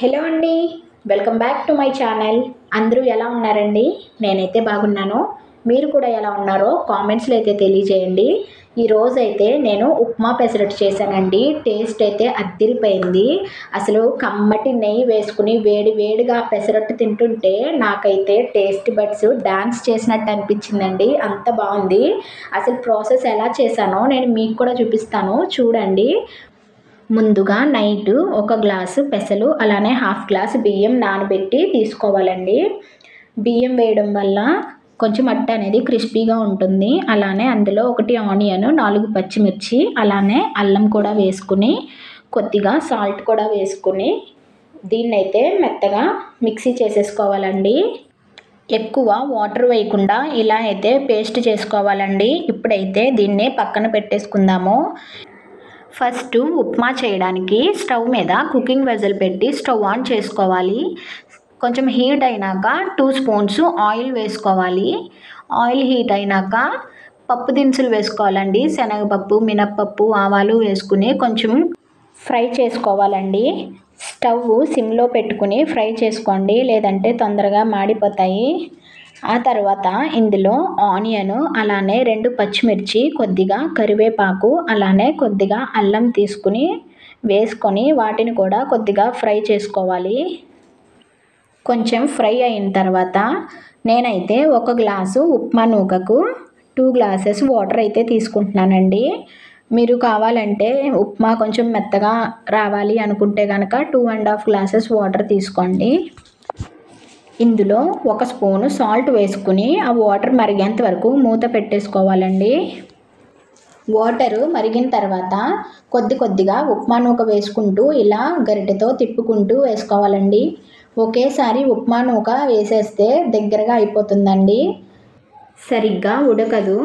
Hello అండి. Welcome back to my channel. అందరూ ఎలా ఉన్నారండి? నేనైతే బాగున్నాను. మీరు కూడా ఎలా ఉన్నారో కామెంట్స్లో అయితే తెలియజేయండి. ఈరోజైతే నేను ఉప్మా పెసరట్టు చేశానండి. టేస్ట్ అయితే అద్దిరిపోయింది. అసలు కమ్మటి నెయ్యి వేసుకుని వేడి వేడిగా పెసరట్టు తింటుంటే నాకైతే టేస్ట్ బడ్స్ డాన్స్ చేసినట్టు అనిపించిందండి. అంత బాగుంది. అసలు ప్రాసెస్ ఎలా చేశానో నేను మీకు కూడా చూపిస్తాను, చూడండి. ముందుగా నైట్ ఒక గ్లాసు పెసలు అలానే హాఫ్ గ్లాస్ బియ్యం నానబెట్టి తీసుకోవాలండి. బియ్యం వేయడం వల్ల కొంచెం అట్ట అనేది క్రిస్పీగా ఉంటుంది. అలానే అందులో 1 ఆనియన్, 4 పచ్చిమిర్చి, అలానే అల్లం కూడా వేసుకుని కొద్దిగా సాల్ట్ కూడా వేసుకుని దీన్నైతే మెత్తగా మిక్సీ చేసేసుకోవాలండి. ఎక్కువ వాటర్ వేయకుండా ఇలా అయితే పేస్ట్ చేసుకోవాలండి. ఇప్పుడైతే దీన్ని పక్కన పెట్టేసుకుందాము. ఫస్ట్ ఉప్మా చేయడానికి స్టవ్ మీద కుకింగ్ వెజల్ పెట్టి స్టవ్ ఆన్ చేసుకోవాలి. కొంచెం హీట్ అయినాక 2 స్పూన్స్ ఆయిల్ వేసుకోవాలి. ఆయిల్ హీట్ అయినాక పప్పు దినుసులు వేసుకోవాలండి. శనగపప్పు, మినప్పప్పు, ఆవాలు వేసుకుని కొంచెం ఫ్రై చేసుకోవాలండి. స్టవ్ సిమ్లో పెట్టుకుని ఫ్రై చేసుకోండి, లేదంటే తొందరగా మాడిపోతాయి. ఆ తర్వాత ఇందులో ఆనియన్, అలానే 2 పచ్చిమిర్చి, కొద్దిగా కరివేపాకు, అలానే కొద్దిగా అల్లం తీసుకుని వేసుకొని వాటిని కూడా కొద్దిగా ఫ్రై చేసుకోవాలి. కొంచెం ఫ్రై అయిన తర్వాత నేనైతే 1 గ్లాసు ఉప్మా నూకకు 2 గ్లాసెస్ వాటర్ అయితే తీసుకుంటున్నానండి. మీరు కావాలంటే ఉప్మా కొంచెం మెత్తగా రావాలి అనుకుంటే కనుక 2.5 గ్లాసెస్ వాటర్ తీసుకోండి. ఇందులో 1 స్పూను సాల్ట్ వేసుకుని ఆ వాటర్ మరిగేంత వరకు మూత పెట్టేసుకోవాలండి. వాటరు మరిగిన తర్వాత కొద్దిగా ఉప్మా నూక వేసుకుంటూ ఇలా గరిటెతో తిప్పుకుంటూ వేసుకోవాలండి. ఒకేసారి ఉప్మా నూక వేసేస్తే దగ్గరగా అయిపోతుందండి, సరిగ్గా ఉడకదు.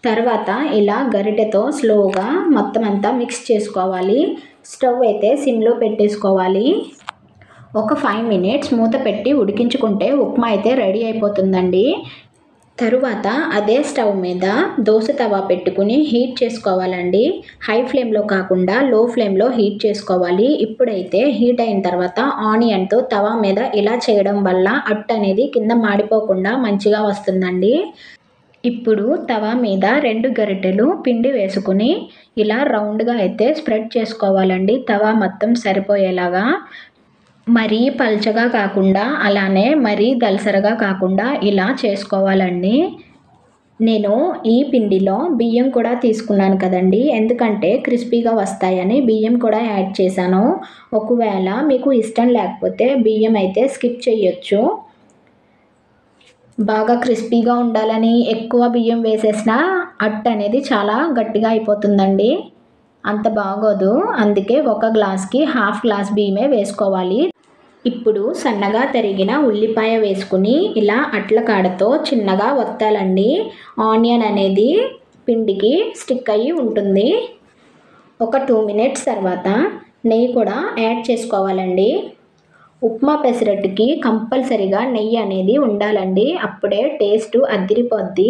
తర్వాత ఇలా గరిటెతో స్లోగా మొత్తం అంతా మిక్స్ చేసుకోవాలి. స్టవ్ అయితే సిమ్లో పెట్టేసుకోవాలి. ఒక 5 మినిట్స్ మూత పెట్టి ఉడికించుకుంటే ఉప్మా అయితే రెడీ అయిపోతుందండి. తరువాత అదే స్టవ్ మీద దోశ తవా పెట్టుకుని హీట్ చేసుకోవాలండి. హై ఫ్లేమ్లో కాకుండా లో ఫ్లేమ్లో హీట్ చేసుకోవాలి. ఇప్పుడైతే హీట్ అయిన తర్వాత ఆనియన్తో తవా మీద ఇలా చేయడం వల్ల అట్టు అనేది కింద మాడిపోకుండా మంచిగా వస్తుందండి. ఇప్పుడు తవా మీద 2 గరిటెలు పిండి వేసుకుని ఇలా రౌండ్గా అయితే స్ప్రెడ్ చేసుకోవాలండి. తవా మొత్తం సరిపోయేలాగా. మరీ పల్చగా కాకుండా అలానే మరీ దలసరగా కాకుండా ఇలా చేసుకోవాలండి. నేను ఈ పిండిలో బియ్యం కూడా తీసుకున్నాను కదండి, ఎందుకంటే క్రిస్పీగా వస్తాయని బియ్యం కూడా యాడ్ చేశాను. ఒకవేళ మీకు ఇష్టం లేకపోతే బియ్యం అయితే స్కిప్ చేయొచ్చు. బాగా క్రిస్పీగా ఉండాలని ఎక్కువ బియ్యం వేసేసినా అట్టు అనేది చాలా గట్టిగా అయిపోతుందండి, అంత బాగోదు. అందుకే 1 గ్లాస్కి హాఫ్ గ్లాస్ బియ్యమే వేసుకోవాలి. ఇప్పుడు సన్నగా తరిగిన ఉల్లిపాయ వేసుకుని ఇలా అట్ల కాడతో చిన్నగా వత్తాలండి. ఆనియన్ అనేది పిండికి స్టిక్ అయ్యి ఉంటుంది. ఒక 2 మినిట్స్ తర్వాత నెయ్యి కూడా యాడ్ చేసుకోవాలండి. ఉప్మా పెసరట్టుకి కంపల్సరిగా నెయ్యి అనేది ఉండాలండి, అప్పుడే టేస్ట్ అద్దిరిపోద్ది.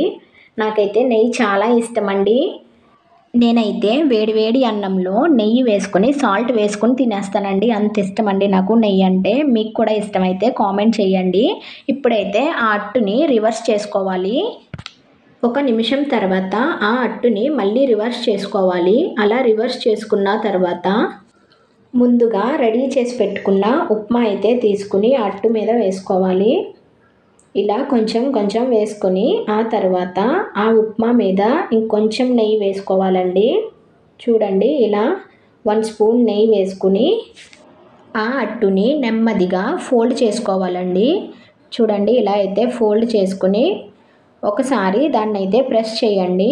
నాకైతే నెయ్యి చాలా ఇష్టమండి. నేనైతే వేడివేడి అన్నంలో నెయ్యి వేసుకొని సాల్ట్ వేసుకొని తినేస్తానండి, అంత ఇష్టమండి నాకు నెయ్యి అంటే. మీకు కూడా ఇష్టమైతే కామెంట్ చేయండి. ఇప్పుడైతే ఆ అట్టుని రివర్స్ చేసుకోవాలి. 1 నిమిషం తర్వాత ఆ అట్టుని మళ్ళీ రివర్స్ చేసుకోవాలి. అలా రివర్స్ చేసుకున్న తర్వాత ముందుగా రెడీ చేసి పెట్టుకున్న ఉప్మా అయితే తీసుకుని అట్టు మీద వేసుకోవాలి. ఇలా కొంచెం వేసుకొని ఆ తర్వాత ఆ ఉప్మా మీద ఇంకొంచెం నెయ్యి వేసుకోవాలండి. చూడండి, ఇలా 1 స్పూన్ నెయ్యి వేసుకుని ఆ అట్టుని నెమ్మదిగా ఫోల్డ్ చేసుకోవాలండి. చూడండి, ఇలా అయితే ఫోల్డ్ చేసుకుని ఒకసారి దాన్ని అయితే ప్రెస్ చేయండి.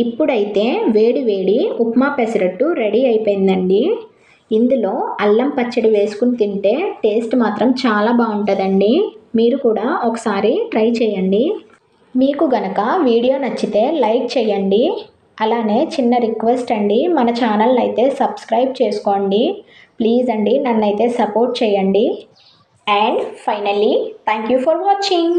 ఇప్పుడైతే వేడి ఉప్మా పెసరట్టు రెడీ అయిపోయిందండి. ఇందులో అల్లం పచ్చడి వేసుకుని తింటే టేస్ట్ మాత్రం చాలా బాగుంటుందండి. మీరు కూడా ఒకసారి ట్రై చేయండి. మీకు గనక వీడియో నచ్చితే లైక్ చేయండి. అలానే చిన్న రిక్వెస్ట్ అండి, మన ఛానల్ని అయితే సబ్స్క్రైబ్ చేసుకోండి ప్లీజ్ అండి, నన్నైతే సపోర్ట్ చేయండి. And finally thank you for watching.